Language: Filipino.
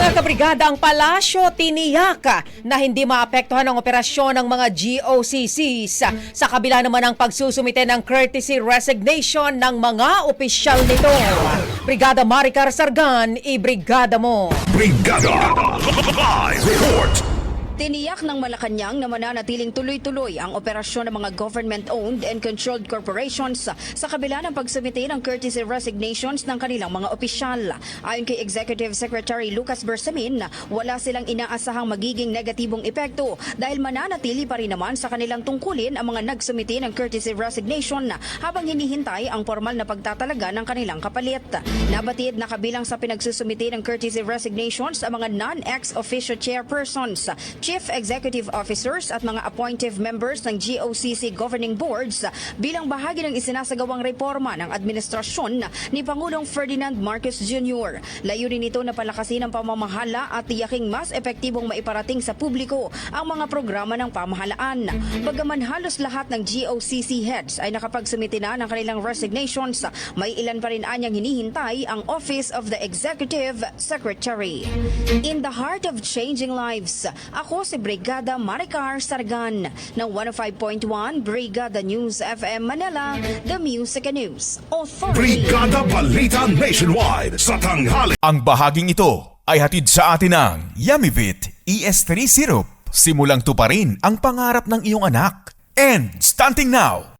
Mga kabrigada, ang palasyo tiniyak na hindi maapektuhan ang operasyon ng mga GOCCs. Sa kabila naman ang pagsusumite ng courtesy resignation ng mga opisyal nito. Brigada Maricar Sargan, i-brigada mo. Brigada Live Report. Tiniyak ng Malacanang na mananatiling tuloy-tuloy ang operasyon ng mga government-owned and controlled corporations sa kabila ng pagsumite ng courtesy resignations ng kanilang mga opisyal. Ayon kay Executive Secretary Lucas Bersamin, wala silang inaasahang magiging negatibong epekto dahil mananatili pa rin naman sa kanilang tungkulin ang mga nagsumite ng courtesy resignation habang hinihintay ang formal na pagtatalaga ng kanilang kapalit. Nabatid na kabilang sa pinagsusumite ng courtesy resignations ang mga non-ex officio chairpersons, Chief Executive Officers at mga appointive members ng GOCC governing boards bilang bahagi ng isinasagawang reforma ng administrasyon ni Pangulong Ferdinand Marcos Jr. Layunin nito na palakasin ang pamamahala at tiyaking mas epektibong maiparating sa publiko ang mga programa ng pamahalaan. Bagaman halos lahat ng GOCC heads ay nakapagsumite na ng kanilang resignations, may ilan pa rin anyang hinihintay ang Office of the Executive Secretary. In the heart of changing lives, ako si Brigada Maricar Sargan ng 105.1 Brigada News FM Manila, The Music and News Authority. Brigada Balita Nationwide sa tanghali. Ang bahaging ito ay hatid sa atin ng Yummy-Vit ES3 Syrup. Simulang tuparin ang pangarap ng iyong anak. And stunting now,